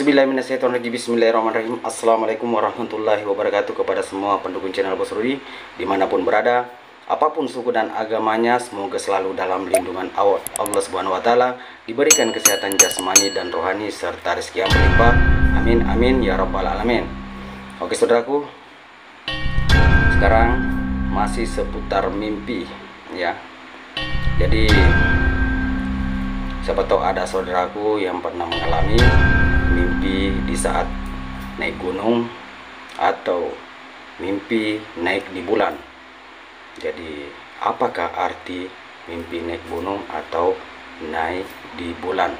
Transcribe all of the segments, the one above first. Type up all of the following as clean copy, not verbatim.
Auzubillahiminasyaitonirrajim. Bismillahirrahmanirrahim. Assalamualaikum warahmatullahi wabarakatuh kepada semua pendukung channel Bos Rudi dimanapun berada, apapun suku dan agamanya, semoga selalu dalam lindungan Allah Subhanahu wa Ta'ala, diberikan kesehatan jasmani dan rohani serta rezeki yang berlimpah. Amin amin ya rabbal alamin. Oke saudaraku, sekarang masih seputar mimpi ya. Jadi siapa tahu ada saudaraku yang pernah mengalami mimpi di saat naik gunung atau mimpi naik di bulan. Jadi apakah arti mimpi naik gunung atau naik di bulan?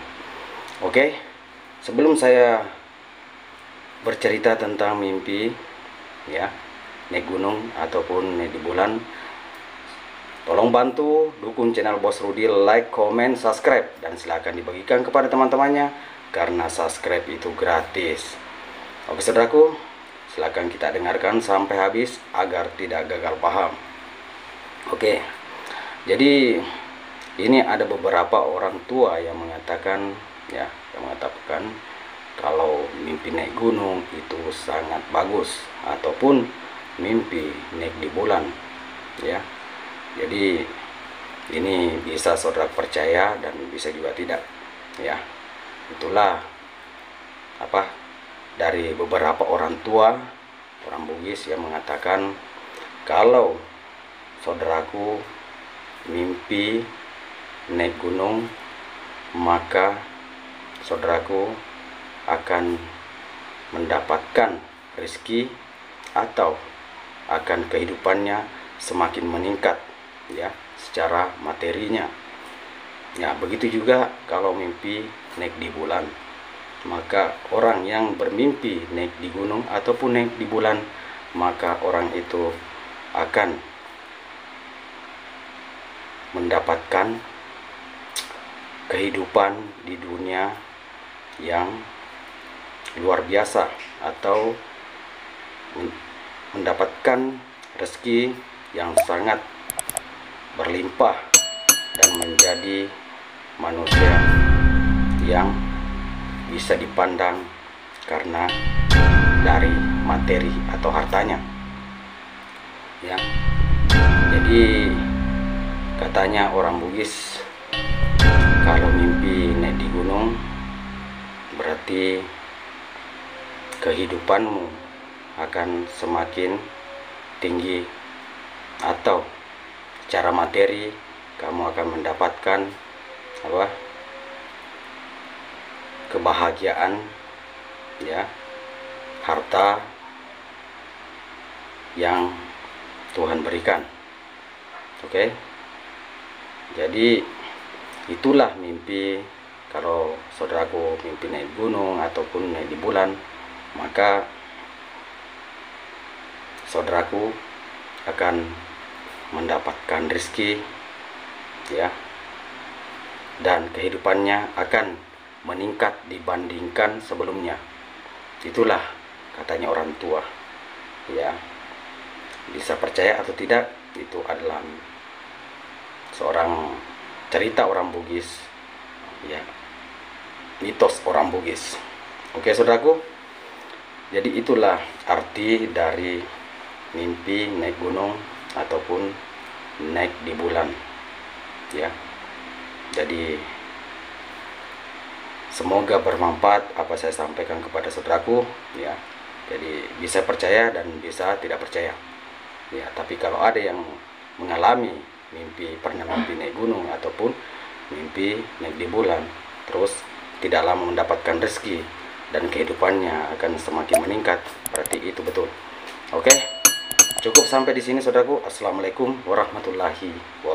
Oke, sebelum saya bercerita tentang mimpi ya naik gunung ataupun naik di bulan, tolong bantu dukung channel Bos Rudi, like, comment, subscribe, dan silahkan dibagikan kepada teman-temannya karena subscribe itu gratis. Oke saudaraku, silahkan kita dengarkan sampai habis agar tidak gagal paham. Oke, jadi ini ada beberapa orang tua yang mengatakan ya, kalau mimpi naik gunung itu sangat bagus ataupun mimpi naik di bulan ya. Jadi ini bisa saudara percaya dan bisa juga tidak ya. Itulah dari beberapa orang tua, orang Bugis yang mengatakan kalau saudaraku mimpi naik gunung, maka saudaraku akan mendapatkan rezeki atau akan kehidupannya semakin meningkat ya secara materinya. Ya, begitu juga kalau mimpi naik di bulan. Maka orang yang bermimpi naik di gunung ataupun naik di bulan, maka orang itu akan mendapatkan kehidupan di dunia yang luar biasa atau mendapatkan rezeki yang sangat berlimpah dan menjadi manusia yang bisa dipandang karena dari materi atau hartanya ya. Jadi katanya orang Bugis, kalau mimpi naik di gunung berarti kehidupanmu akan semakin tinggi atau secara materi kamu akan mendapatkan kebahagiaan ya, harta yang Tuhan berikan. Oke, jadi itulah mimpi. Kalau saudaraku mimpi naik gunung ataupun naik di bulan, maka saudaraku akan mendapatkan rezeki ya, dan kehidupannya akan meningkat dibandingkan sebelumnya. Itulah katanya orang tua ya. Bisa percaya atau tidak, itu adalah seorang cerita orang Bugis ya, mitos orang Bugis. Oke saudaraku, jadi itulah arti dari mimpi naik gunung ataupun naik di bulan ya. Jadi semoga bermanfaat apa saya sampaikan kepada saudaraku ya. Jadi bisa percaya dan bisa tidak percaya ya. Tapi kalau ada yang mengalami pernah mimpi naik gunung ataupun mimpi naik di bulan, terus tidak lama mendapatkan rezeki dan kehidupannya akan semakin meningkat, berarti itu betul. Oke, cukup sampai di sini saudaraku. Assalamualaikum warahmatullahi wabarakatuh.